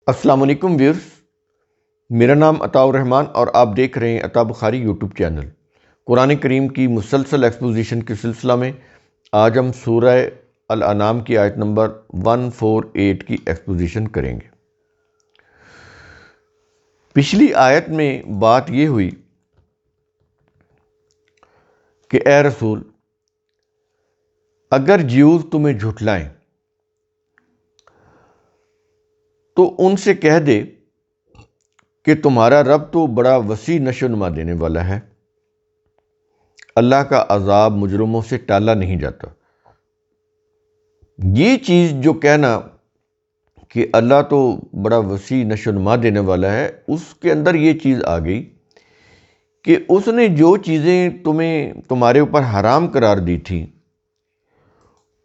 السلام علیکم ویورز، میرا نام عطاء الرحمان اور آپ دیکھ رہے ہیں عطا بخاری یوٹیوب چینل۔ قرآن کریم کی مسلسل ایکسپوزیشن کے سلسلہ میں آج ہم سورہ الانعام کی آیت نمبر 148 کی ایکسپوزیشن کریں گے۔ پچھلی آیت میں بات یہ ہوئی کہ اے رسول، اگر جیوز تمہیں جھٹلائیں تو ان سے کہہ دے کہ تمہارا رب تو بڑا وسیع نشو نما دینے والا ہے، اللہ کا عذاب مجرموں سے ٹالا نہیں جاتا۔ یہ چیز جو کہنا کہ اللہ تو بڑا وسیع نشو نما دینے والا ہے، اس کے اندر یہ چیز آ گئی کہ اس نے جو چیزیں تمہارے اوپر حرام قرار دی تھیں،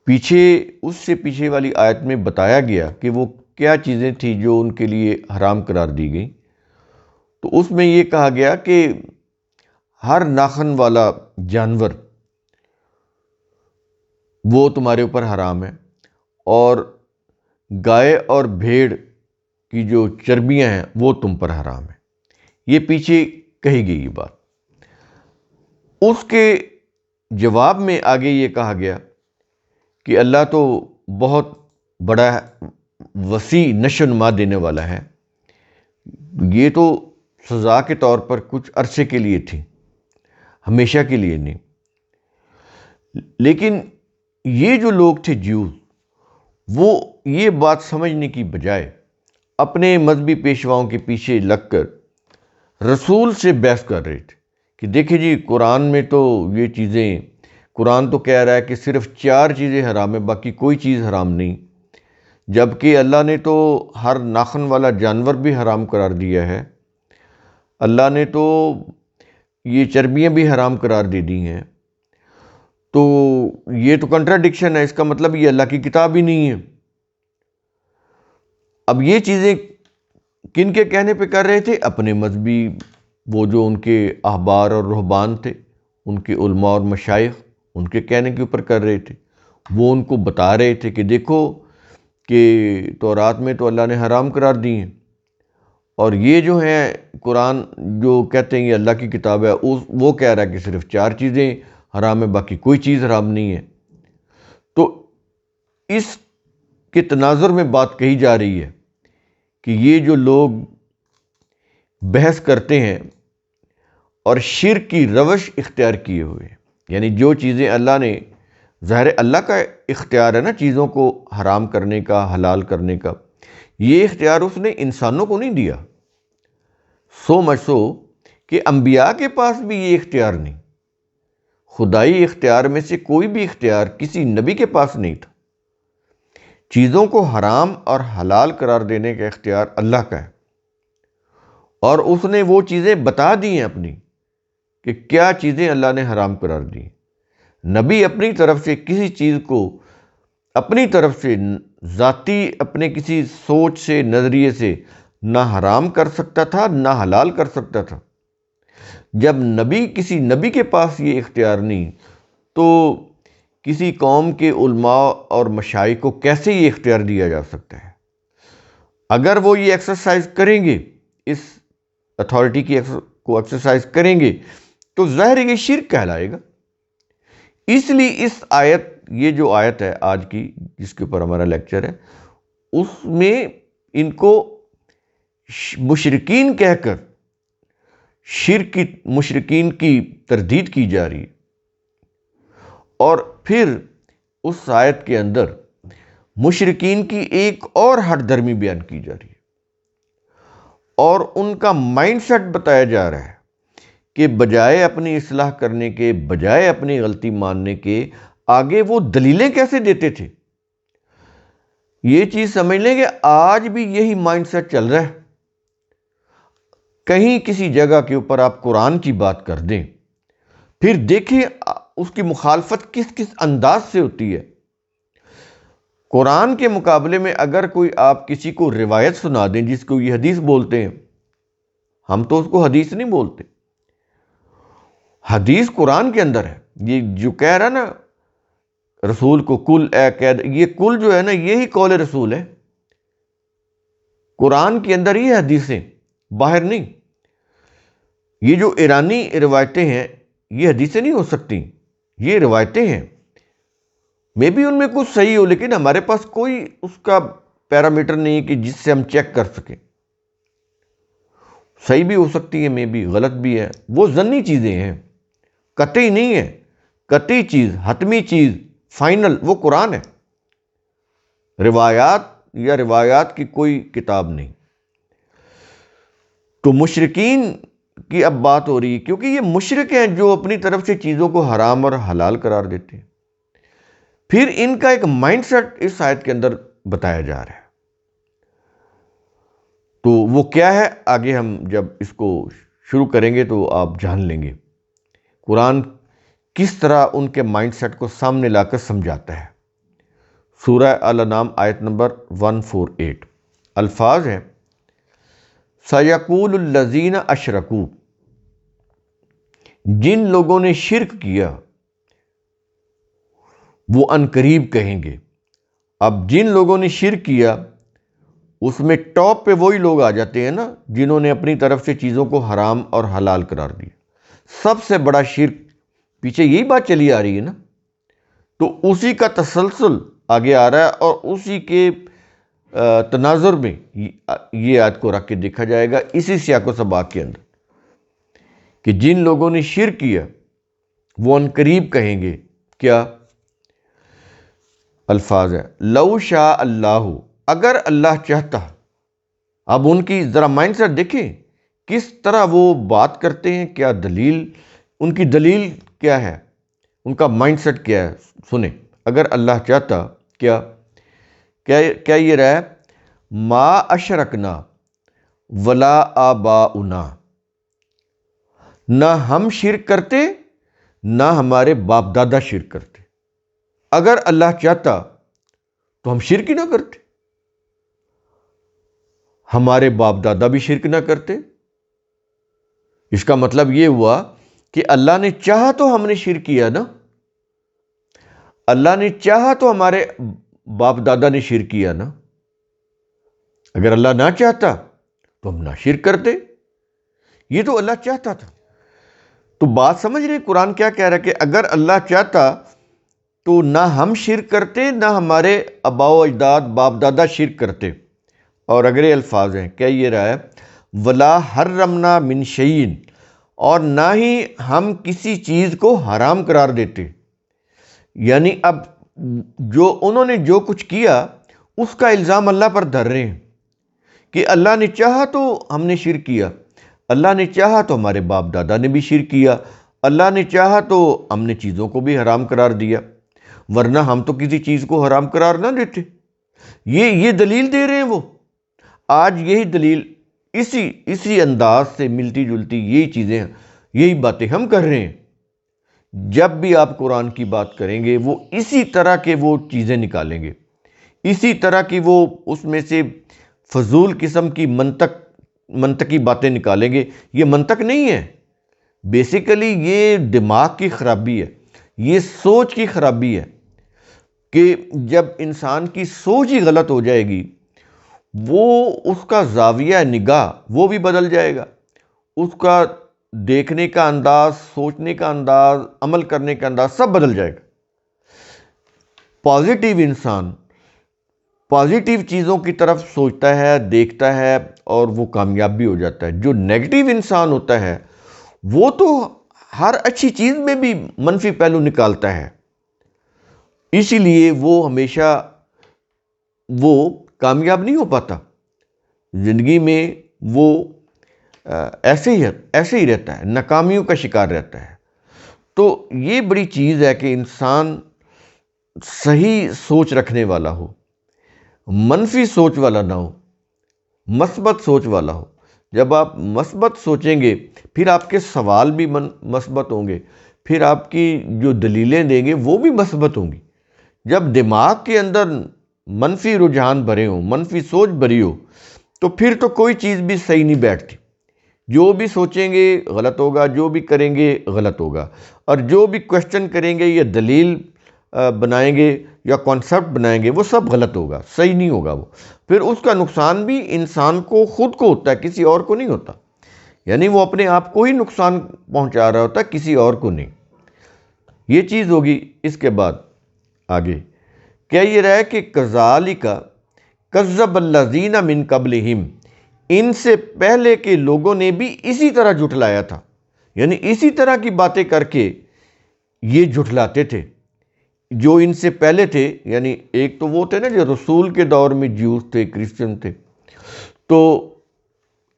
اس سے پیچھے والی آیت میں بتایا گیا کہ وہ کیا چیزیں تھیں جو ان کے لیے حرام قرار دی گئیں۔ تو اس میں یہ کہا گیا کہ ہر ناخن والا جانور وہ تمہارے اوپر حرام ہے، اور گائے اور بھیڑ کی جو چربیاں ہیں وہ تم پر حرام ہیں۔ یہ پیچھے کہی گئی یہ بات۔ اس کے جواب میں آگے یہ کہا گیا کہ اللہ تو بہت بڑا وسیع نشو نما دینے والا ہے۔ یہ تو سزا کے طور پر کچھ عرصے کے لیے تھی، ہمیشہ کے لیے نہیں۔ لیکن یہ جو لوگ تھے جیوز، وہ یہ بات سمجھنے کی بجائے اپنے مذہبی پیشواؤں کے پیچھے لگ کر رسول سے بحث کر رہے تھے کہ دیکھیں جی، قرآن میں تو یہ چیزیں، قرآن تو کہہ رہا ہے کہ صرف 4 چیزیں حرام ہیں، باقی کوئی چیز حرام نہیں، جبکہ اللہ نے تو ہر ناخن والا جانور بھی حرام قرار دیا ہے، اللہ نے تو یہ چربیاں بھی حرام قرار دے دی ہیں۔ تو یہ تو کنٹراڈکشن ہے، اس کا مطلب یہ اللہ کی کتاب ہی نہیں ہے۔ اب یہ چیزیں کن کے کہنے پہ کر رہے تھے؟ اپنے مذہبی، وہ جو ان کے احبار اور رہبان تھے، ان کے علماء اور مشائخ، ان کے کہنے کے اوپر کر رہے تھے۔ وہ ان کو بتا رہے تھے کہ دیکھو کہ تورات میں تو اللہ نے حرام قرار دی ہیں، اور یہ جو ہیں قرآن جو کہتے ہیں یہ اللہ کی کتاب ہے، وہ کہہ رہا ہے کہ صرف 4 چیزیں حرام ہے، باقی کوئی چیز حرام نہیں ہے۔ تو اس کے تناظر میں بات کہی جا رہی ہے کہ یہ جو لوگ بحث کرتے ہیں اور شرک کی روش اختیار کیے ہوئے ہیں، یعنی جو چیزیں اللہ نے، ظاہر اللہ کا اختیار ہے نا چیزوں کو حرام کرنے کا، حلال کرنے کا، یہ اختیار اس نے انسانوں کو نہیں دیا۔ سو مچ سو کہ انبیاء کے پاس بھی یہ اختیار نہیں، خدائی اختیار میں سے کوئی بھی اختیار کسی نبی کے پاس نہیں تھا۔ چیزوں کو حرام اور حلال قرار دینے کا اختیار اللہ کا ہے، اور اس نے وہ چیزیں بتا دی ہیں اپنی کہ کیا چیزیں اللہ نے حرام قرار دی ہیں۔ نبی اپنی طرف سے کسی چیز کو اپنی طرف سے ذاتی اپنے کسی سوچ سے، نظریے سے نہ حرام کر سکتا تھا نہ حلال کر سکتا تھا۔ جب کسی نبی کے پاس یہ اختیار نہیں، تو کسی قوم کے علماء اور مشائخ کو کیسے یہ اختیار دیا جا سکتا ہے؟ اگر وہ یہ ایکسرسائز کریں گے، اس اتھارٹی کو ایکسرسائز کریں گے، تو ظاہر یہ شرک کہلائے گا۔ اس لیے اس آیت، یہ جو آیت ہے آج کی جس کے اوپر ہمارا لیکچر ہے، اس میں ان کو مشرکین کہہ کر مشرکین کی تردید کی جا رہی ہے، اور پھر اس آیت کے اندر مشرکین کی ایک اور ہٹ درمی بیان کی جا رہی ہے، اور ان کا مائنڈ سیٹ بتایا جا رہا ہے کہ بجائے اپنی اصلاح کرنے کے، بجائے اپنی غلطی ماننے کے، آگے وہ دلیلیں کیسے دیتے تھے۔ یہ چیز سمجھ لیں کہ آج بھی یہی مائنڈ سیٹ چل رہا ہے۔ کہیں کسی جگہ کے اوپر آپ قرآن کی بات کر دیں، پھر دیکھیں اس کی مخالفت کس کس انداز سے ہوتی ہے۔ قرآن کے مقابلے میں اگر کوئی آپ کسی کو روایت سنا دیں جس کو یہ حدیث بولتے ہیں، ہم تو اس کو حدیث نہیں بولتے، حدیث قرآن کے اندر ہے۔ یہ جو کہہ رہا نا رسول کو کل اے قید، یہ کل جو ہے نا، یہی قول رسول ہے۔ قرآن کے اندر ہی حدیثیں، باہر نہیں۔ یہ جو ایرانی روایتیں ہیں یہ حدیثیں نہیں ہو سکتی، یہ روایتیں ہیں۔ میں بھی ان میں کچھ صحیح ہو، لیکن ہمارے پاس کوئی اس کا پیرامیٹر نہیں کہ جس سے ہم چیک کر سکیں۔ صحیح بھی ہو سکتی ہے، میں بھی غلط بھی ہے، وہ ظنی چیزیں ہیں، قطعی نہیں ہے۔ قطعی چیز، حتمی چیز، فائنل وہ قرآن ہے، روایات یا روایات کی کوئی کتاب نہیں۔ تو مشرکین کی اب بات ہو رہی ہے، کیونکہ یہ مشرک ہیں جو اپنی طرف سے چیزوں کو حرام اور حلال قرار دیتے ہیں۔ پھر ان کا ایک مائنڈ سیٹ اس آیت کے اندر بتایا جا رہا ہے، تو وہ کیا ہے آگے ہم جب اس کو شروع کریں گے تو آپ جان لیں گے قرآن کس طرح ان کے مائنڈ سیٹ کو سامنے لا کر سمجھاتا ہے۔ سورہ الانعام آیت نمبر 148 الفاظ ہیں، سَيَقُولُ الَّذِينَ أَشْرَكُوا، جن لوگوں نے شرک کیا وہ عنقریب کہیں گے۔ اب جن لوگوں نے شرک کیا اس میں ٹاپ پہ وہی لوگ آ جاتے ہیں نا جنہوں نے اپنی طرف سے چیزوں کو حرام اور حلال قرار دیا۔ سب سے بڑا شرک، پیچھے یہی بات چلی آ رہی ہے نا، تو اسی کا تسلسل آگے آ رہا ہے، اور اسی کے تناظر میں یہ آیت کو رکھ کے دیکھا جائے گا اسی سیاق و سباق کے اندر، کہ جن لوگوں نے شرک کیا وہ عنقریب کہیں گے کیا؟ الفاظ ہے، لو شاء اللہ، اگر اللہ چاہتا۔ اب ان کی ذرا مائنڈ سیٹ دیکھیں کس طرح وہ بات کرتے ہیں، کیا دلیل، ان کی دلیل کیا ہے، ان کا مائنڈ سیٹ کیا ہے، سنیں۔ اگر اللہ چاہتا کیا یہ رہا ہے، ما اشرکنا ولا آباؤنا، نہ ہم شرک کرتے نہ ہمارے باپ دادا شرک کرتے۔ اگر اللہ چاہتا تو ہم شرک ہی نہ کرتے، ہمارے باپ دادا بھی شرک نہ کرتے۔ اس کا مطلب یہ ہوا کہ اللہ نے چاہا تو ہم نے شرک کیا نا، اللہ نے چاہا تو ہمارے باپ دادا نے شرک کیا نا۔ اگر اللہ نہ چاہتا تو ہم نہ شرک کرتے، یہ تو اللہ چاہتا تھا۔ تو بات سمجھ رہے قرآن کیا کہہ رہا ہے کہ اگر اللہ چاہتا تو نہ ہم شرک کرتے نہ ہمارے آباء و اجداد باپ دادا شرک کرتے۔ اور اگلے الفاظ ہیں، کیا یہ رہا ہے، ولا حرمنا من شیء، اور نہ ہی ہم کسی چیز کو حرام قرار دیتے۔ یعنی اب جو انہوں نے جو کچھ کیا اس کا الزام اللہ پر دھر رہے ہیں کہ اللہ نے چاہا تو ہم نے شرک کیا، اللہ نے چاہا تو ہمارے باپ دادا نے بھی شرک کیا، اللہ نے چاہا تو ہم نے چیزوں کو بھی حرام قرار دیا، ورنہ ہم تو کسی چیز کو حرام قرار نہ دیتے۔ یہ دلیل دے رہے ہیں وہ۔ آج یہی دلیل اسی انداز سے ملتی جلتی یہی چیزیں، یہی باتیں ہم کر رہے ہیں۔ جب بھی آپ قرآن کی بات کریں گے وہ اسی طرح کے وہ چیزیں نکالیں گے، اسی طرح کی وہ اس میں سے فضول قسم کی منطقی باتیں نکالیں گے۔ یہ منطق نہیں ہے، بیسیکلی یہ دماغ کی خرابی ہے، یہ سوچ کی خرابی ہے، کہ جب انسان کی سوچ ہی غلط ہو جائے گی وہ اس کا زاویہ نگاہ وہ بھی بدل جائے گا، اس کا دیکھنے کا انداز، سوچنے کا انداز، عمل کرنے کا انداز سب بدل جائے گا۔ پازیٹیو انسان پازیٹیو چیزوں کی طرف سوچتا ہے، دیکھتا ہے اور وہ کامیاب بھی ہو جاتا ہے۔ جو نیگیٹو انسان ہوتا ہے وہ تو ہر اچھی چیز میں بھی منفی پہلو نکالتا ہے، اسی لیے وہ ہمیشہ وہ کامیاب نہیں ہو پاتا زندگی میں، وہ ایسے ہی رہتا ہے، ناکامیوں کا شکار رہتا ہے۔ تو یہ بڑی چیز ہے کہ انسان صحیح سوچ رکھنے والا ہو، منفی سوچ والا نہ ہو، مثبت سوچ والا ہو۔ جب آپ مثبت سوچیں گے پھر آپ کے سوال بھی مثبت ہوں گے، پھر آپ کی جو دلیلیں دیں گے وہ بھی مثبت ہوں گی۔ جب دماغ کے اندر منفی رجحان بھرے ہوں، منفی سوچ بھری ہو، تو پھر تو کوئی چیز بھی صحیح نہیں بیٹھتی۔ جو بھی سوچیں گے غلط ہوگا، جو بھی کریں گے غلط ہوگا، اور جو بھی کوشچن کریں گے یا دلیل بنائیں گے یا کانسیپٹ بنائیں گے وہ سب غلط ہوگا، صحیح نہیں ہوگا وہ. پھر اس کا نقصان بھی انسان کو خود کو ہوتا ہے، کسی اور کو نہیں ہوتا. یعنی وہ اپنے آپ کو ہی نقصان پہنچا رہا ہوتا ہے، کسی اور کو نہیں. یہ چیز ہوگی. اس کے بعد آگے کیا یہ رہا ہے کہ کذالک کذب الذین من قبلہم، ان سے پہلے کے لوگوں نے بھی اسی طرح جھٹلایا تھا. یعنی اسی طرح کی باتیں کر کے یہ جھٹلاتے تھے جو ان سے پہلے تھے. یعنی ایک تو وہ تھے نا جو رسول کے دور میں جیوز تھے، کرسچن تھے، تو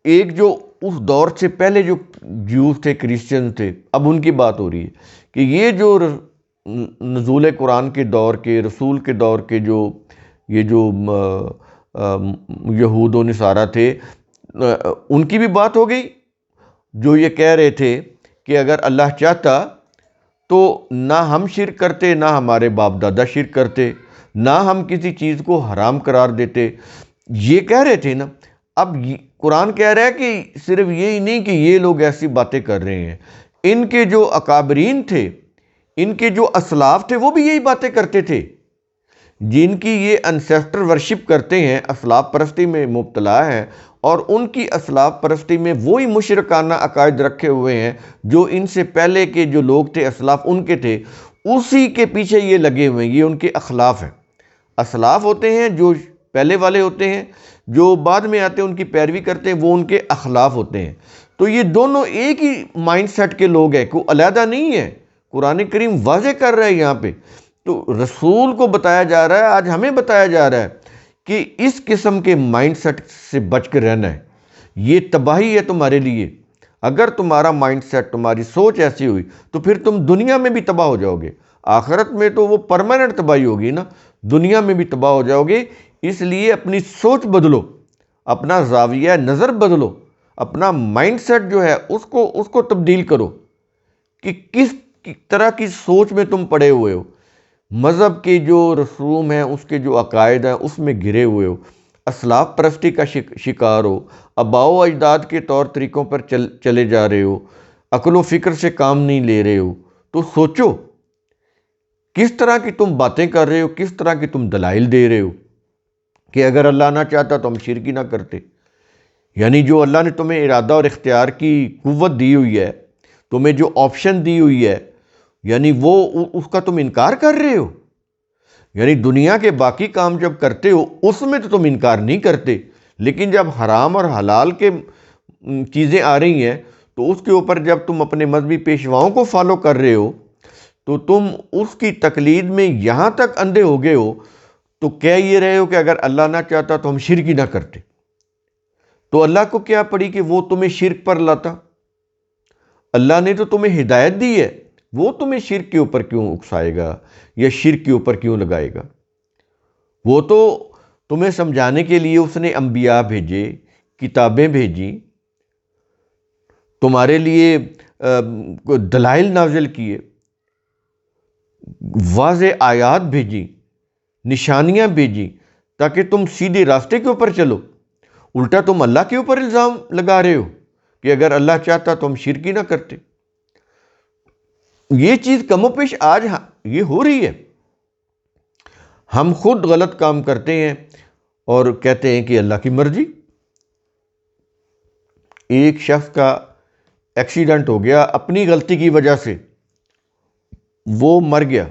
ایک جو اس دور سے پہلے جو جیوز تھے، کرسچن تھے، اب ان کی بات ہو رہی ہے کہ یہ جو نزول قرآن کے دور کے، رسول کے دور کے یہ جو یہود و نصارہ تھے، ان کی بھی بات ہو گئی، جو یہ کہہ رہے تھے کہ اگر اللہ چاہتا تو نہ ہم شرک کرتے، نہ ہمارے باپ دادا شرک کرتے، نہ ہم کسی چیز کو حرام قرار دیتے. یہ کہہ رہے تھے نا. اب قرآن کہہ رہا ہے کہ صرف یہی نہیں کہ یہ لوگ ایسی باتیں کر رہے ہیں، ان کے جو اکابرین تھے، ان کے جو اسلاف تھے، وہ بھی یہی باتیں کرتے تھے. جن کی یہ انسیسٹر ورشپ کرتے ہیں، اسلاف پرستی میں مبتلا ہے، اور ان کی اسلاف پرستی میں وہی مشرکانہ عقائد رکھے ہوئے ہیں جو ان سے پہلے کے جو لوگ تھے، اسلاف ان کے تھے، اسی کے پیچھے یہ لگے ہوئے ہیں. یہ ان کے اخلاف ہیں. اسلاف ہوتے ہیں جو پہلے والے ہوتے ہیں، جو بعد میں آتے ہیں ان کی پیروی کرتے ہیں، وہ ان کے اخلاف ہوتے ہیں. تو یہ دونوں ایک ہی مائنڈ سیٹ کے لوگ ہیں، کوئی علیحدہ نہیں ہے. قرآن کریم واضح کر رہا ہے یہاں پہ. تو رسول کو بتایا جا رہا ہے، آج ہمیں بتایا جا رہا ہے کہ اس قسم کے مائنڈ سیٹ سے بچ کے رہنا ہے. یہ تباہی ہے تمہارے لیے. اگر تمہارا مائنڈ سیٹ، تمہاری سوچ ایسی ہوئی تو پھر تم دنیا میں بھی تباہ ہو جاؤ گے، آخرت میں تو وہ پرماننٹ تباہی ہوگی نا، دنیا میں بھی تباہ ہو جاؤ گے. اس لیے اپنی سوچ بدلو، اپنا زاویہ نظر بدلو، اپنا مائنڈ سیٹ جو ہے اس کو تبدیل کرو کہ کس طرح کی سوچ میں تم پڑے ہوئے ہو. مذہب کے جو رسوم ہیں، اس کے جو عقائد ہیں، اس میں گرے ہوئے ہو، اسلاف پرستی کا شکار ہو، آباء و اجداد کے طور طریقوں پر چلے جا رہے ہو، عقل و فکر سے کام نہیں لے رہے ہو. تو سوچو کس طرح کی تم باتیں کر رہے ہو، کس طرح کی تم دلائل دے رہے ہو کہ اگر اللہ نہ چاہتا تو ہم شرک ہی نہ کرتے. یعنی جو اللہ نے تمہیں ارادہ اور اختیار کی قوت دی ہوئی ہے، تمہیں جو آپشن دی ہوئی ہے، یعنی وہ اس کا تم انکار کر رہے ہو. یعنی دنیا کے باقی کام جب کرتے ہو اس میں تو تم انکار نہیں کرتے، لیکن جب حرام اور حلال کے چیزیں آ رہی ہیں تو اس کے اوپر جب تم اپنے مذہبی پیشواؤں کو فالو کر رہے ہو تو تم اس کی تقلید میں یہاں تک اندھے ہو گئے ہو. تو کہہ یہ رہے ہو کہ اگر اللہ نہ چاہتا تو ہم شرک ہی نہ کرتے. تو اللہ کو کیا پڑی کہ وہ تمہیں شرک پر لاتا؟ اللہ نے تو تمہیں ہدایت دی ہے، وہ تمہیں شرک کے اوپر کیوں اکسائے گا یا شرک کے اوپر کیوں لگائے گا؟ وہ تو تمہیں سمجھانے کے لیے اس نے انبیاء بھیجے، کتابیں بھیجی، تمہارے لیے دلائل نازل کیے، واضح آیات بھیجی، نشانیاں بھیجی، تاکہ تم سیدھے راستے کے اوپر چلو. الٹا تم اللہ کے اوپر الزام لگا رہے ہو کہ اگر اللہ چاہتا تو ہم شرک ہی نہ کرتے. یہ چیز کم و پیش آج یہ ہو رہی ہے. ہم خود غلط کام کرتے ہیں اور کہتے ہیں کہ اللہ کی مرضی. ایک شخص کا ایکسیڈنٹ ہو گیا اپنی غلطی کی وجہ سے، وہ مر گیا،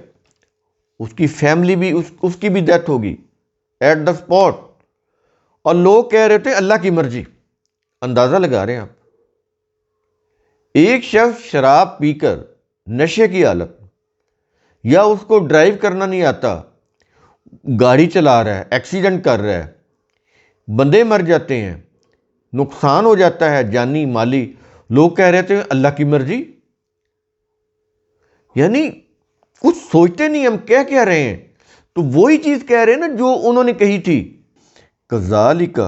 اس کی فیملی بھی اس کی بھی ڈیتھ ہوگی ایٹ دا اسپاٹ، اور لوگ کہہ رہے تھے اللہ کی مرضی. اندازہ لگا رہے ہیں آپ. ایک شخص شراب پی کر نشے کی حالت، یا اس کو ڈرائیو کرنا نہیں آتا، گاڑی چلا رہا ہے، ایکسیڈنٹ کر رہا ہے، بندے مر جاتے ہیں، نقصان ہو جاتا ہے جانی مالی، لوگ کہہ رہے تھے اللہ کی مرضی. یعنی کچھ سوچتے نہیں ہم کہہ رہے ہیں. تو وہی چیز کہہ رہے ہیں نا جو انہوں نے کہی تھی، کذالک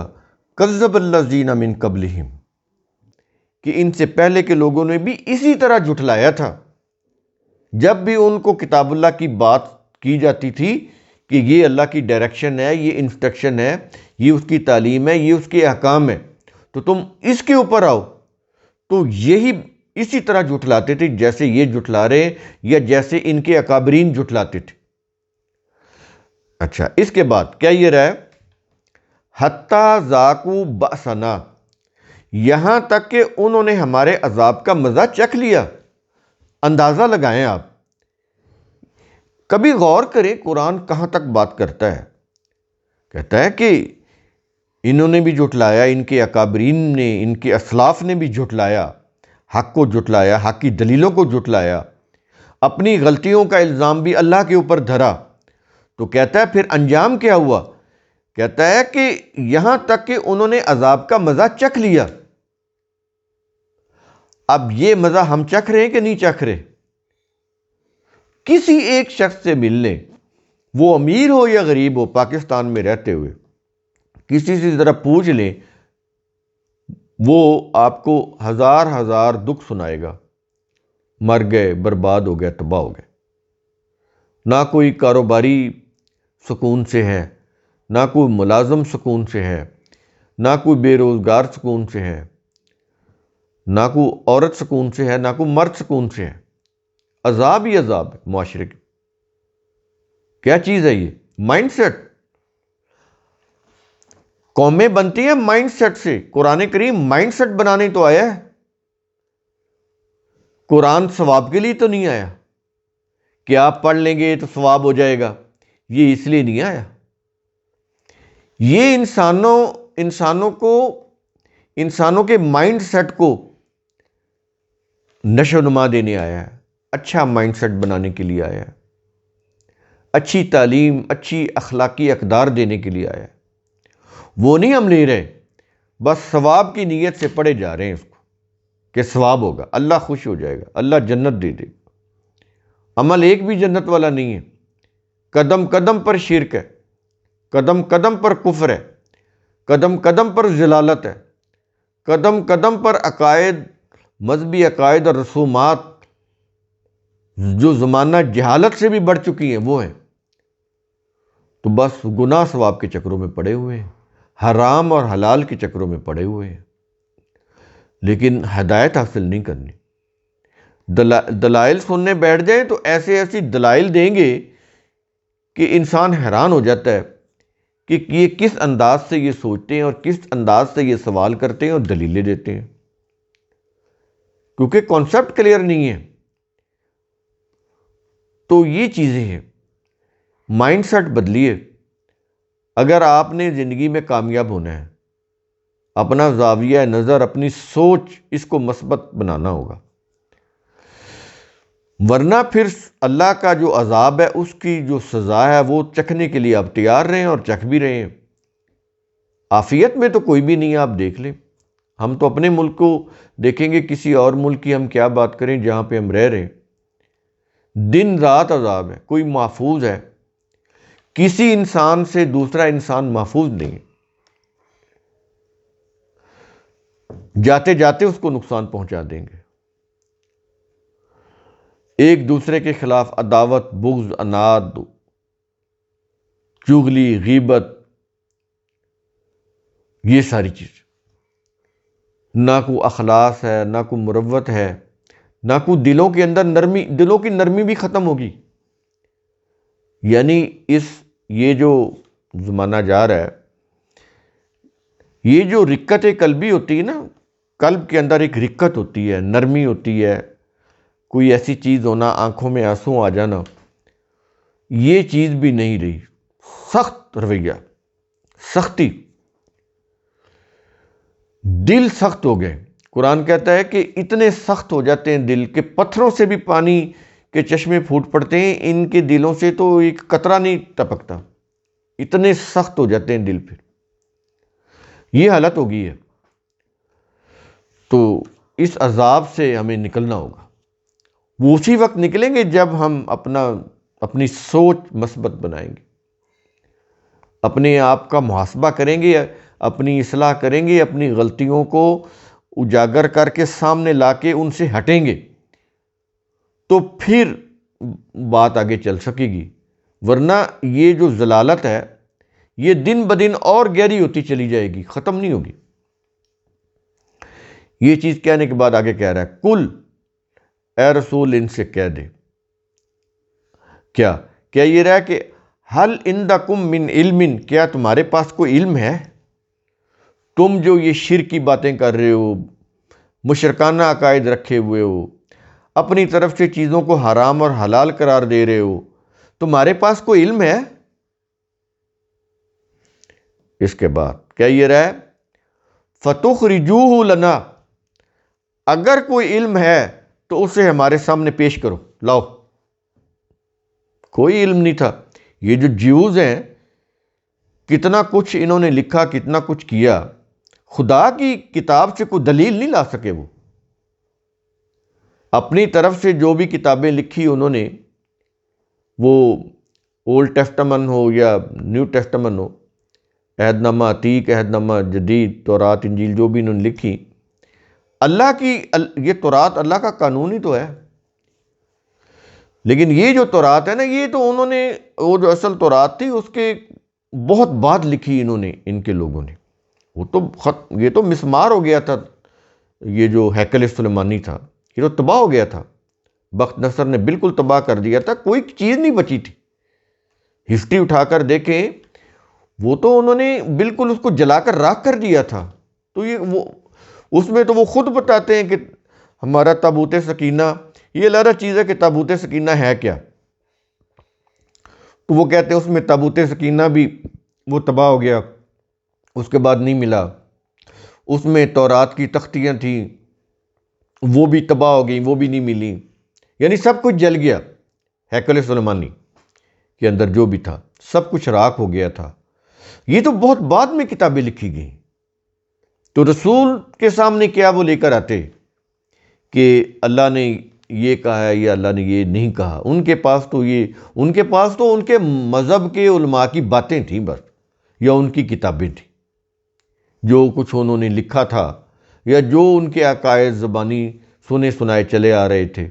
کذب الذین من قبلہم، کہ ان سے پہلے کے لوگوں نے بھی اسی طرح جھٹلایا تھا. جب بھی ان کو کتاب اللہ کی بات کی جاتی تھی کہ یہ اللہ کی ڈائریکشن ہے، یہ انسٹرکشن ہے، یہ اس کی تعلیم ہے، یہ اس کے احکام ہے، تو تم اس کے اوپر آؤ، تو یہی اسی طرح جھٹلاتے تھے جیسے یہ جھٹلا رہے ہیں یا جیسے ان کے اکابرین جھٹلاتے تھے. اچھا، اس کے بعد کیا یہ رہا ہے؟ حتیٰ ذاقوا بأسنا، یہاں تک کہ انہوں نے ہمارے عذاب کا مزہ چکھ لیا۔ اندازہ لگائیں آپ، کبھی غور کریں قرآن کہاں تک بات کرتا ہے۔ کہتا ہے کہ انہوں نے بھی جھٹلایا، ان کے اکابرین نے، ان کے اسلاف نے بھی جھٹلایا، حق کو جھٹلایا، حق کی دلیلوں کو جھٹلایا، اپنی غلطیوں کا الزام بھی اللہ کے اوپر دھرا۔ تو کہتا ہے پھر انجام کیا ہوا؟ کہتا ہے کہ یہاں تک کہ انہوں نے عذاب کا مزہ چکھ لیا۔ اب یہ مزہ ہم چکھ رہے ہیں کہ نہیں چکھ رہے؟ کسی ایک شخص سے مل لیں، وہ امیر ہو یا غریب ہو، پاکستان میں رہتے ہوئے کسی سے ذرا پوچھ لیں، وہ آپ کو ہزار ہزار دکھ سنائے گا۔ مر گئے، برباد ہو گئے، تباہ ہو گئے، نہ کوئی کاروباری سکون سے ہے، نہ کوئی ملازم سکون سے ہے، نہ کوئی بے روزگار سکون سے ہے، نہ کوئی عورت سکون سے ہے، نہ کوئی مرد سکون سے ہے۔ عذاب ہی عذاب ہے معاشرے کی۔ کیا چیز ہے یہ؟ Mindset. قومیں بنتی ہیں مائنڈ سیٹ سے۔ قرآن کریم مائنڈ سیٹ بنانے تو آیا ہے، قرآن ثواب کے لیے تو نہیں آیا کہ آپ پڑھ لیں گے تو ثواب ہو جائے گا، یہ اس لیے نہیں آیا۔ یہ انسانوں کے مائنڈ سیٹ کو نشو و نما دینے آیا ہے، اچھا مائنڈ سیٹ بنانے کے لیے آیا ہے، اچھی تعلیم، اچھی اخلاقی اقدار دینے کے لیے آیا ہے۔ وہ نہیں ہم لے رہے، بس ثواب کی نیت سے پڑھے جا رہے ہیں اس کو کہ ثواب ہوگا، اللہ خوش ہو جائے گا، اللہ جنت دے دے گا۔ عمل ایک بھی جنت والا نہیں ہے، قدم قدم پر شرک ہے، قدم قدم پر کفر ہے، قدم قدم پر ضلالت ہے، قدم قدم پر عقائد، مذہبی عقائد اور رسومات جو زمانہ جہالت سے بھی بڑھ چکی ہیں وہ ہیں۔ تو بس گناہ ثواب کے چکروں میں پڑے ہوئے ہیں، حرام اور حلال کے چکروں میں پڑے ہوئے ہیں، لیکن ہدایت حاصل نہیں کرنی۔ دلائل سننے بیٹھ جائیں تو ایسی دلائل دیں گے کہ انسان حیران ہو جاتا ہے کہ یہ کس انداز سے یہ سوچتے ہیں اور کس انداز سے یہ سوال کرتے ہیں اور دلیلیں دیتے ہیں، کیونکہ کانسیپٹ کلیئر نہیں ہے۔ تو یہ چیزیں ہیں، مائنڈ سیٹ بدلیے۔ اگر آپ نے زندگی میں کامیاب ہونا ہے، اپنا زاویہ نظر، اپنی سوچ، اس کو مثبت بنانا ہوگا، ورنہ پھر اللہ کا جو عذاب ہے، اس کی جو سزا ہے، وہ چکھنے کے لیے آپ تیار رہے ہیں اور چکھ بھی رہے ہیں۔ عافیت میں تو کوئی بھی نہیں ہے، آپ دیکھ لیں۔ ہم تو اپنے ملک کو دیکھیں گے، کسی اور ملک کی ہم کیا بات کریں جہاں پہ ہم رہ رہے ہیں۔ دن رات عذاب ہے، کوئی محفوظ ہے؟ کسی انسان سے دوسرا انسان محفوظ نہیں ہے، جاتے جاتے اس کو نقصان پہنچا دیں گے۔ ایک دوسرے کے خلاف عداوت، بغض، عناد، چغلی، غیبت، یہ ساری چیز، نہ کوئی اخلاص ہے، نہ کوئی مروت ہے، نہ کوئی دلوں کے اندر نرمی، دلوں کی نرمی بھی ختم ہوگی۔ یعنی یہ جو زمانہ جا رہا ہے، یہ جو رکت قلبی ہوتی ہے نا، قلب کے اندر ایک رکت ہوتی ہے، نرمی ہوتی ہے، کوئی ایسی چیز ہونا، آنکھوں میں آنسو آ جانا، یہ چیز بھی نہیں رہی۔ سخت رویہ، سختی، دل سخت ہو گئے۔ قرآن کہتا ہے کہ اتنے سخت ہو جاتے ہیں دل کہ پتھروں سے بھی پانی کے چشمے پھوٹ پڑتے ہیں، ان کے دلوں سے تو ایک قطرہ نہیں ٹپکتا، اتنے سخت ہو جاتے ہیں دل۔ پھر یہ حالت ہو گئی ہے۔ تو اس عذاب سے ہمیں نکلنا ہوگا۔ وہ اسی وقت نکلیں گے جب ہم اپنی سوچ مثبت بنائیں گے، اپنے آپ کا محاسبہ کریں گے، اپنی اصلاح کریں گے، اپنی غلطیوں کو اجاگر کر کے سامنے لا کے ان سے ہٹیں گے، تو پھر بات آگے چل سکے گی۔ ورنہ یہ جو ضلالت ہے، یہ دن بدن اور گہری ہوتی چلی جائے گی، ختم نہیں ہوگی۔ یہ چیز کہنے کے بعد آگے کہہ رہا ہے، کل اے رسول ان سے کہہ دے۔ کیا یہ رہا کہ حل عندکم من علم، کیا تمہارے پاس کوئی علم ہے؟ تم جو یہ شرک کی باتیں کر رہے ہو، مشرکانہ عقائد رکھے ہوئے ہو، اپنی طرف سے چیزوں کو حرام اور حلال قرار دے رہے ہو، تمہارے پاس کوئی علم ہے؟ اس کے بعد کیا یہ رہا؟ فَتُخْرِجُوهُ لَنَا، اگر کوئی علم ہے تو اسے ہمارے سامنے پیش کرو، لاؤ۔ کوئی علم نہیں تھا۔ یہ جو جیوز ہیں، کتنا کچھ انہوں نے لکھا، کتنا کچھ کیا، خدا کی کتاب سے کوئی دلیل نہیں لا سکے۔ وہ اپنی طرف سے جو بھی کتابیں لکھی انہوں نے، وہ اولڈ ٹیسٹمن ہو یا نیو ٹیسٹمن ہو، عہد نامہ عتیق، عہد نامہ جدید، تورات، انجیل، جو بھی انہوں نے لکھی، اللہ کی، یہ تورات اللہ کا قانون ہی تو ہے۔ لیکن یہ جو تورات ہے نا، یہ تو انہوں نے، وہ جو اصل تورات تھی اس کے بہت بعد لکھی انہوں نے، ان کے لوگوں نے۔ وہ تو یہ تو مسمار ہو گیا تھا، یہ جو ہیکل سلیمانی تھا یہ تو تباہ ہو گیا تھا، بخت نصر نے بالکل تباہ کر دیا تھا، کوئی چیز نہیں بچی تھی۔ ہسٹری اٹھا کر دیکھیں، وہ تو انہوں نے بالکل اس کو جلا کر راکھ کر دیا تھا۔ تو یہ وہ اس میں تو وہ خود بتاتے ہیں کہ ہمارا تابوت سکینہ، یہ علیحدہ چیز ہے کہ تابوت سکینہ ہے کیا۔ تو وہ کہتے ہیں اس میں تابوت سکینہ بھی وہ تباہ ہو گیا، اس کے بعد نہیں ملا۔ اس میں تورات کی تختیاں تھیں، وہ بھی تباہ ہو گئیں، وہ بھی نہیں ملی، یعنی سب کچھ جل گیا۔ ہیکل سلیمانی کے اندر جو بھی تھا سب کچھ راکھ ہو گیا تھا۔ یہ تو بہت بعد میں کتابیں لکھی گئیں۔ تو رسول کے سامنے کیا وہ لے کر آتے کہ اللہ نے یہ کہا ہے یا اللہ نے یہ نہیں کہا؟ ان کے پاس تو ان کے مذہب کے علماء کی باتیں تھیں بس، یا ان کی کتابیں تھیں، جو کچھ انہوں نے لکھا تھا، یا جو ان کے عقائد زبانی سنے سنائے چلے آ رہے تھے،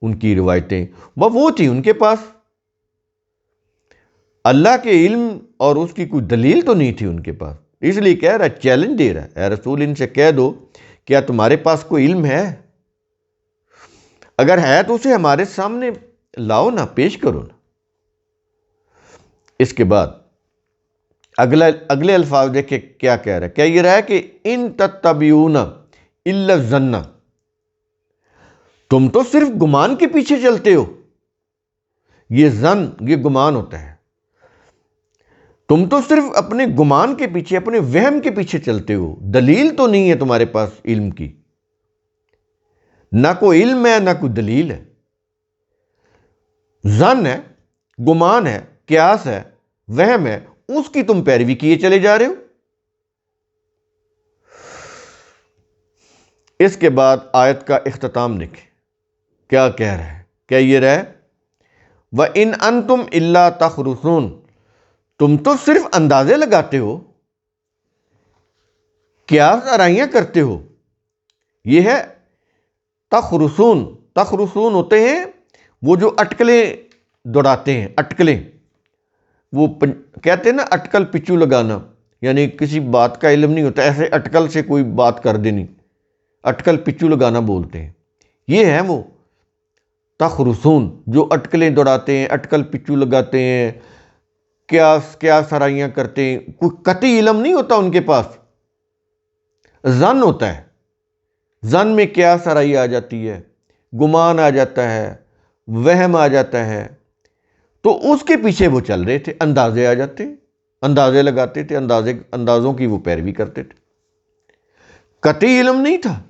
ان کی روایتیں وہ تھی ان کے پاس۔ اللہ کے علم اور اس کی کوئی دلیل تو نہیں تھی ان کے پاس۔ اس لیے کہہ رہا ہے، چیلنج دے رہا ہے، اے رسول ان سے کہہ دو، کیا تمہارے پاس کوئی علم ہے؟ اگر ہے تو اسے ہمارے سامنے لاؤ نا، پیش کرو نا۔ اس کے بعد اگلے الفاظ دیکھیں کیا کہہ رہا ہے۔ کیا یہ رہا ہے کہ ان تتبعون الا الظن، تم تو صرف گمان کے پیچھے چلتے ہو۔ یہ ظن، یہ گمان ہوتا ہے۔ تم تو صرف اپنے گمان کے پیچھے، اپنے وہم کے پیچھے چلتے ہو، دلیل تو نہیں ہے تمہارے پاس علم کی، نہ کوئی علم ہے نہ کوئی دلیل ہے۔ ظن ہے، گمان ہے، قیاس ہے، وہم ہے، اس کی تم پیروی کیے چلے جا رہے ہو۔ اس کے بعد آیت کا اختتام دیکھیں کیا کہہ رہا ہے۔ کیا یہ رہا ہے؟ وَإِنْ أَنْتُمْ إِلَّا تَخْرُصُونَ، تم تو صرف اندازے لگاتے ہو، قیاس آرائیاں کرتے ہو۔ یہ ہے تخرصون۔ تخرصون ہوتے ہیں وہ جو اٹکلیں دوڑاتے ہیں، اٹکلیں، وہ کہتے ہیں نا اٹکل پچو لگانا، یعنی کسی بات کا علم نہیں ہوتا، ایسے اٹکل سے کوئی بات کر دینی، اٹکل پچو لگانا بولتے ہیں۔ یہ ہے وہ تخرصون، جو اٹکلیں دوڑاتے ہیں، اٹکل پچو لگاتے ہیں، قیاس آرائیاں کرتے ہیں، کوئی قطعی علم نہیں ہوتا ان کے پاس، ظن ہوتا ہے۔ ظن میں قیاس آرائی آ جاتی ہے، گمان آ جاتا ہے، وہم آ جاتا ہے۔ تو اس کے پیچھے وہ چل رہے تھے، اندازے آ جاتے، اندازے لگاتے تھے، اندازوں کی وہ پیروی کرتے تھے۔ قطعی علم نہیں تھا۔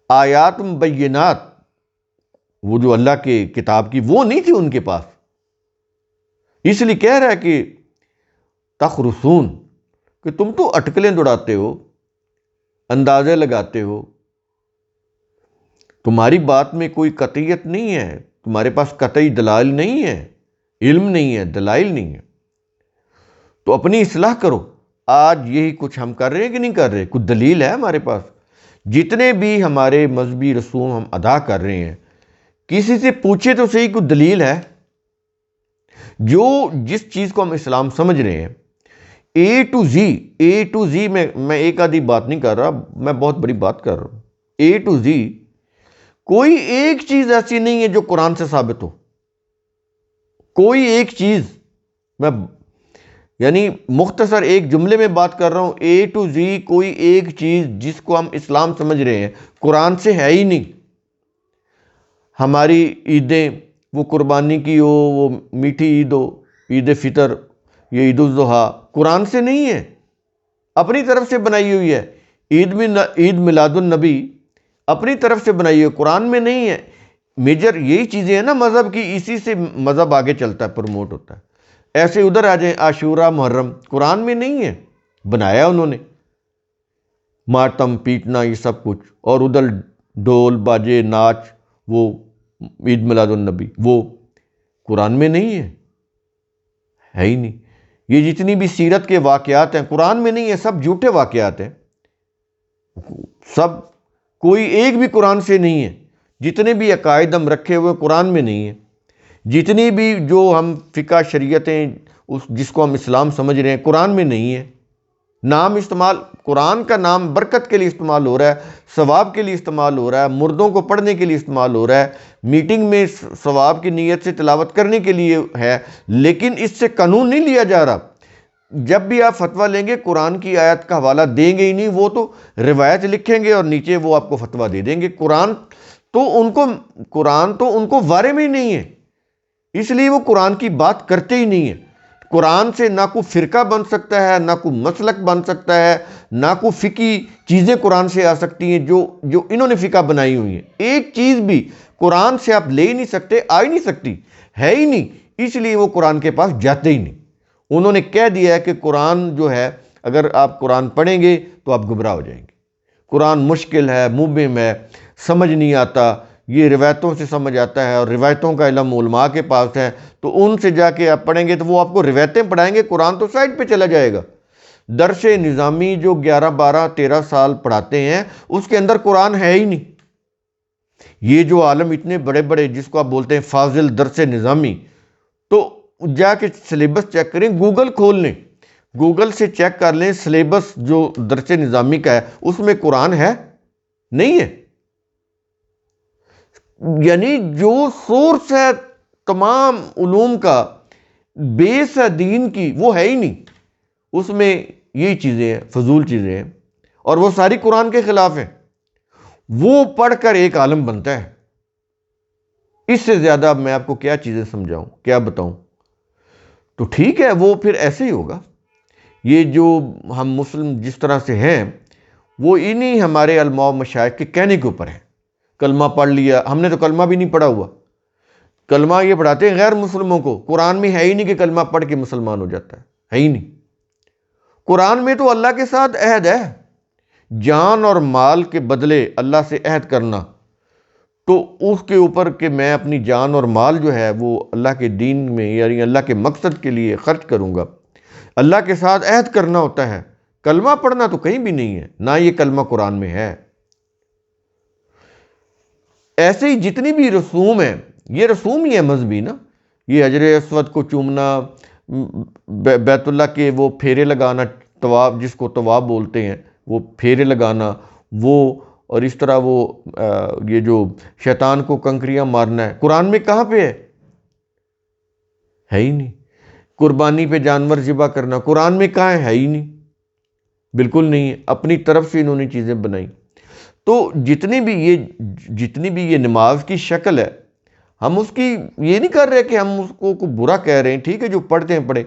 آیات مبینات، وہ جو اللہ کے کتاب کی، وہ نہیں تھی ان کے پاس۔ اس لیے کہہ رہا ہے کہ تخرصون، کہ تم تو اٹکلیں دوڑاتے ہو، اندازے لگاتے ہو، تمہاری بات میں کوئی قطعیت نہیں ہے، تمہارے پاس قطعی دلائل نہیں ہے، علم نہیں ہے، دلائل نہیں ہے۔ تو اپنی اصلاح کرو۔ آج یہی کچھ ہم کر رہے ہیں کہ نہیں کر رہے؟ کچھ دلیل ہے ہمارے پاس؟ جتنے بھی ہمارے مذہبی رسوم ہم ادا کر رہے ہیں، کسی سے پوچھے تو صحیح، کوئی دلیل ہے؟ جس چیز کو ہم اسلام سمجھ رہے ہیں، اے ٹو زی میں ایک آدھی بات نہیں کر رہا، میں بہت بڑی بات کر رہا ہوں۔ اے ٹو زی کوئی ایک چیز ایسی نہیں ہے جو قرآن سے ثابت ہو۔ کوئی ایک چیز، میں یعنی مختصر ایک جملے میں بات کر رہا ہوں، اے ٹو زی کوئی ایک چیز جس کو ہم اسلام سمجھ رہے ہیں قرآن سے ہے ہی نہیں۔ ہماری عیدیں، وہ قربانی کی ہو، وہ میٹھی عید ہو، عید فطر، یہ عید الاضحیٰ، قرآن سے نہیں ہے، اپنی طرف سے بنائی ہوئی ہے۔ عید میلاد النبی اپنی طرف سے بنائی ہوئی ہے، قرآن میں نہیں ہے۔ میجر یہی چیزیں ہیں نا مذہب کی، اسی سے مذہب آگے چلتا ہے، پروموٹ ہوتا ہے۔ ایسے ادھر آ جائیں، عاشورہ، محرم، قرآن میں نہیں ہے، بنایا انہوں نے، ماتم پیٹنا یہ سب کچھ، اور ادھر ڈھول باجے ناچ، وہ عید میلاد النبی، وہ قرآن میں نہیں ہے ہی نہیں۔ یہ جتنی بھی سیرت کے واقعات ہیں قرآن میں نہیں ہے، سب جھوٹے واقعات ہیں، سب، کوئی ایک بھی قرآن سے نہیں ہے۔ جتنے بھی عقائد ہم رکھے ہوئے قرآن میں نہیں ہے، جتنی بھی جو ہم فقہ شریعتیں جس کو ہم اسلام سمجھ رہے ہیں قرآن میں نہیں ہے۔ نام استعمال، قرآن کا نام برکت کے لیے استعمال ہو رہا ہے، ثواب کے لیے استعمال ہو رہا ہے، مردوں کو پڑھنے کے لیے استعمال ہو رہا ہے، میٹنگ میں ثواب کی نیت سے تلاوت کرنے کے لیے ہے، لیکن اس سے قانون نہیں لیا جا رہا۔ جب بھی آپ فتویٰ لیں گے قرآن کی آیت کا حوالہ دیں گے ہی نہیں، وہ تو روایت لکھیں گے اور نیچے وہ آپ کو فتویٰ دے دیں گے۔ قرآن تو ان کو بارے میں ہی نہیں ہے، اس لیے وہ قرآن کی بات کرتے ہی نہیں ہیں۔ قرآن سے نہ کوئی فرقہ بن سکتا ہے، نہ کوئی مسلک بن سکتا ہے، نہ کوئی فقہی چیزیں قرآن سے آ سکتی ہیں جو انہوں نے فقہ بنائی ہوئی ہیں۔ ایک چیز بھی قرآن سے آپ لے ہی نہیں سکتے، آ ہی نہیں سکتی، ہے ہی نہیں، اس لیے وہ قرآن کے پاس جاتے ہی نہیں۔ انہوں نے کہہ دیا ہے کہ قرآن جو ہے، اگر آپ قرآن پڑھیں گے تو آپ گمراہ ہو جائیں گے، قرآن مشکل ہے، مبہم ہے، سمجھ نہیں آتا، یہ روایتوں سے سمجھ آتا ہے، اور روایتوں کا علم علماء کے پاس ہے، تو ان سے جا کے آپ پڑھیں گے تو وہ آپ کو روایتیں پڑھائیں گے، قرآن تو سائڈ پہ چلا جائے گا۔ درس نظامی جو 11 12 13 سال پڑھاتے ہیں اس کے اندر قرآن ہے ہی نہیں۔ یہ جو عالم اتنے بڑے بڑے جس کو آپ بولتے ہیں فاضل درس نظامی، تو جا کے سلیبس چیک کریں، گوگل کھول لیں، گوگل سے چیک کر لیں سلیبس جو درس نظامی کا ہے اس میں قرآن ہے نہیں ہے۔ یعنی جو سورس ہے تمام علوم کا، بیس ہے دین کی، وہ ہے ہی نہیں، اس میں یہی چیزیں ہیں، فضول چیزیں ہیں، اور وہ ساری قرآن کے خلاف ہیں۔ وہ پڑھ کر ایک عالم بنتا ہے، اس سے زیادہ اب میں آپ کو کیا چیزیں سمجھاؤں، کیا بتاؤں؟ تو ٹھیک ہے، وہ پھر ایسے ہی ہوگا۔ یہ جو ہم مسلم جس طرح سے ہیں وہ انہی ہمارے علماء و مشائخ کے کہنے کے اوپر ہے۔ کلمہ پڑھ لیا، ہم نے تو کلمہ بھی نہیں پڑھا ہوا، کلمہ یہ پڑھاتے ہیں غیر مسلموں کو، قرآن میں ہے ہی نہیں کہ کلمہ پڑھ کے مسلمان ہو جاتا ہے ہی نہیں۔ قرآن میں تو اللہ کے ساتھ عہد ہے، جان اور مال کے بدلے اللہ سے عہد کرنا، تو اس کے اوپر کہ میں اپنی جان اور مال جو ہے وہ اللہ کے دین میں یعنی اللہ کے مقصد کے لیے خرچ کروں گا، اللہ کے ساتھ عہد کرنا ہوتا ہے۔ کلمہ پڑھنا تو کہیں بھی نہیں ہے، نہ یہ کلمہ قرآن میں ہے۔ ایسے ہی جتنی بھی رسوم ہیں، یہ رسوم ہی ہے مذہبی نا، یہ حجر اسود کو چومنا، بیت اللہ کے وہ پھیرے لگانا، طواف جس کو طواف بولتے ہیں، وہ پھیرے لگانا، وہ اور اس طرح وہ یہ جو شیطان کو کنکریاں مارنا ہے، قرآن میں کہاں پہ ہے ہی نہیں۔ قربانی پہ جانور ذبح کرنا قرآن میں کہاں ہے ہی نہیں، بالکل نہیں ہے، اپنی طرف سے انہوں نے چیزیں بنائی۔ تو جتنی بھی یہ نماز کی شکل ہے، ہم اس کی یہ نہیں کر رہے کہ ہم اس کو برا کہہ رہے ہیں، ٹھیک ہے جو پڑھتے ہیں پڑھیں،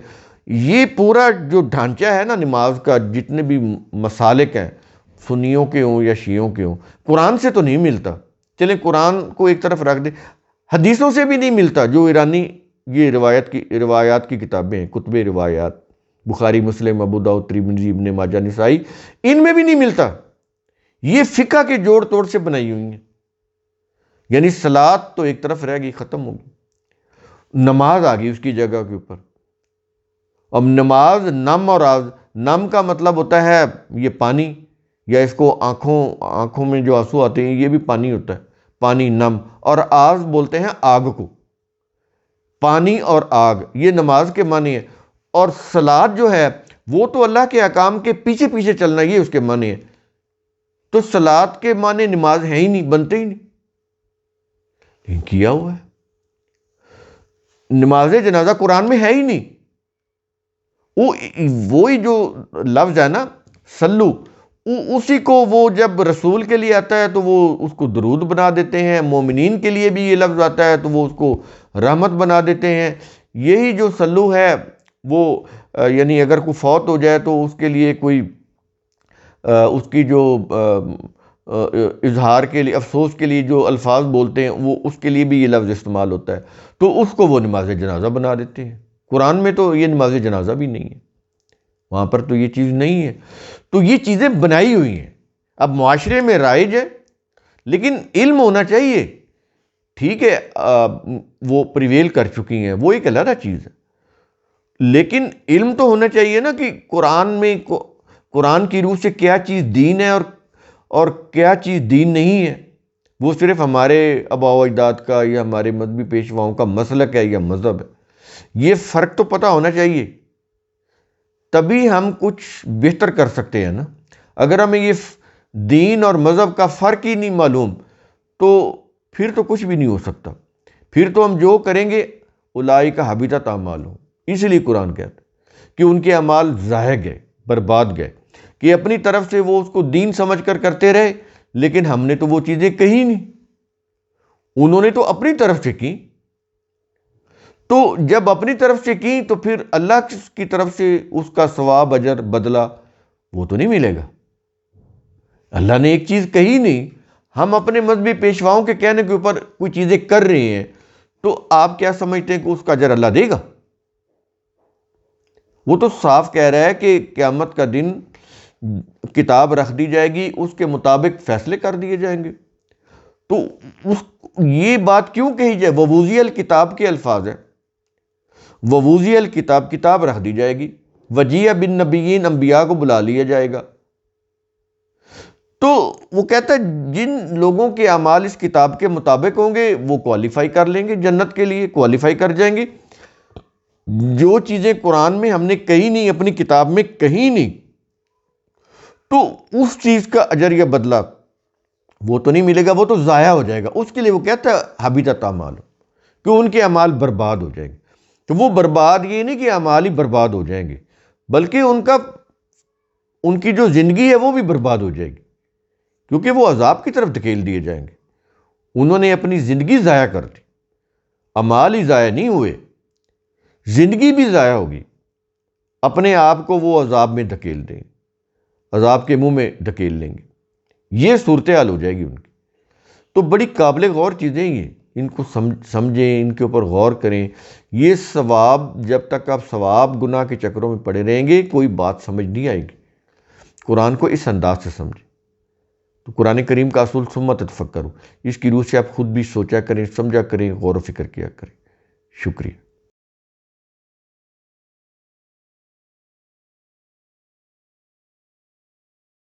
یہ پورا جو ڈھانچہ ہے نا نماز کا، جتنے بھی مسالک ہیں، سنیوں کے ہوں یا شیعوں کے ہوں، قرآن سے تو نہیں ملتا۔ چلیں قرآن کو ایک طرف رکھ دیں، حدیثوں سے بھی نہیں ملتا، جو ایرانی یہ روایات کی کتابیں ہیں، کتب روایات، بخاری، مسلم، ابو داؤد، ترمذی، ابن ماجہ، نسائی، ان میں بھی نہیں ملتا۔ یہ فقہ کے جوڑ توڑ سے بنائی ہوئی ہیں۔ یعنی صلاۃ تو ایک طرف رہ گئی، ختم ہوگی، نماز آ گئی اس کی جگہ کے اوپر۔ اب نماز نم اور آز، نم کا مطلب ہوتا ہے یہ پانی، یا اس کو آنکھوں میں جو آنسو آتے ہیں یہ بھی پانی ہوتا ہے، پانی نم، اور آز بولتے ہیں آگ کو، پانی اور آگ، یہ نماز کے معنی ہے۔ اور صلاۃ جو ہے وہ تو اللہ کے احکام کے پیچھے پیچھے چلنا، یہ اس کے معنی ہے۔ تو صلاۃ کے معنی نماز ہے ہی نہیں، بنتے ہی نہیں، لیکن کیا ہوا ہے۔ نماز جنازہ قرآن میں ہے ہی نہیں. وہی جو لفظ ہے نا سلو، اسی کو وہ جب رسول کے لیے آتا ہے تو وہ اس کو درود بنا دیتے ہیں، مومنین کے لیے بھی یہ لفظ آتا ہے تو وہ اس کو رحمت بنا دیتے ہیں. یہی جو سلو ہے وہ یعنی اگر کوئی فوت ہو جائے تو اس کے لیے کوئی اس کی جو اظہار کے لیے، افسوس کے لیے جو الفاظ بولتے ہیں وہ اس کے لیے بھی یہ لفظ استعمال ہوتا ہے، تو اس کو وہ نماز جنازہ بنا دیتے ہیں. قرآن میں تو یہ نماز جنازہ بھی نہیں ہے، وہاں پر تو یہ چیز نہیں ہے. تو یہ چیزیں بنائی ہوئی ہیں، اب معاشرے میں رائج ہے، لیکن علم ہونا چاہیے. ٹھیک ہے وہ پریویل کر چکی ہیں، وہ ایک علیحدہ چیز ہے، لیکن علم تو ہونا چاہیے نا کہ قرآن کی روح سے کیا چیز دین ہے اور کیا چیز دین نہیں ہے. وہ صرف ہمارے آباء و اجداد کا یا ہمارے مذہبی پیشواؤں کا مسلک ہے یا مذہب ہے. یہ فرق تو پتہ ہونا چاہیے، تبھی ہم کچھ بہتر کر سکتے ہیں نا. اگر ہمیں یہ دین اور مذہب کا فرق ہی نہیں معلوم تو پھر تو کچھ بھی نہیں ہو سکتا. پھر تو ہم جو کریں گے اولئک حبطت اعمالہم. اس لیے قرآن کہتا ہے کہ ان کے اعمال ضائع گئے، برباد گئے، کہ اپنی طرف سے وہ اس کو دین سمجھ کر کرتے رہے، لیکن ہم نے تو وہ چیزیں کہی نہیں، انہوں نے تو اپنی طرف سے کی. تو جب اپنی طرف سے کی تو پھر اللہ کی طرف سے اس کا ثواب، اجر، بدلہ وہ تو نہیں ملے گا. اللہ نے ایک چیز کہی نہیں، ہم اپنے مذہبی پیشواؤں کے کہنے کے اوپر کوئی چیزیں کر رہے ہیں، تو آپ کیا سمجھتے ہیں کہ اس کا اجر اللہ دے گا؟ وہ تو صاف کہہ رہا ہے کہ قیامت کا دن کتاب رکھ دی جائے گی، اس کے مطابق فیصلے کر دیے جائیں گے. تو یہ بات کیوں کہی جائے؟ ووضع الکتاب کے الفاظ ہیں، ووضع الکتاب، کتاب رکھ دی جائے گی، وجیء بالنبیین، انبیاء کو بلا لیا جائے گا. تو وہ کہتا ہے جن لوگوں کے اعمال اس کتاب کے مطابق ہوں گے وہ کوالیفائی کر لیں گے جنت کے لیے، کوالیفائی کر جائیں گے. جو چیزیں قرآن میں ہم نے کہی نہیں، اپنی کتاب میں کہی نہیں، تو اس چیز کا اجر یا بدلہ وہ تو نہیں ملے گا، وہ تو ضائع ہو جائے گا. اس کے لیے وہ کہتا ہے حبطت اعمالہم، کہ ان کے اعمال برباد ہو جائیں گے. تو وہ برباد یہ نہیں کہ اعمال ہی برباد ہو جائیں گے، بلکہ ان کی جو زندگی ہے وہ بھی برباد ہو جائے گی، کیونکہ وہ عذاب کی طرف دھکیل دیے جائیں گے. انہوں نے اپنی زندگی ضائع کر دی، اعمال ہی ضائع نہیں ہوئے، زندگی بھی ضائع ہوگی. اپنے آپ کو وہ عذاب میں دھکیل دیں، عذاب کے منہ میں دھکیل لیں گے. یہ صورتحال ہو جائے گی ان کی. تو بڑی قابل غور چیزیں یہ، ان کو سمجھیں، ان کے اوپر غور کریں. یہ ثواب، جب تک آپ ثواب گناہ کے چکروں میں پڑے رہیں گے کوئی بات سمجھ نہیں آئے گی. قرآن کو اس انداز سے سمجھیں. تو قرآن کریم کا اصول ثم تتفکروا، اس کی روح سے آپ خود بھی سوچا کریں، سمجھا کریں، غور و فکر کیا کریں. شکریہ.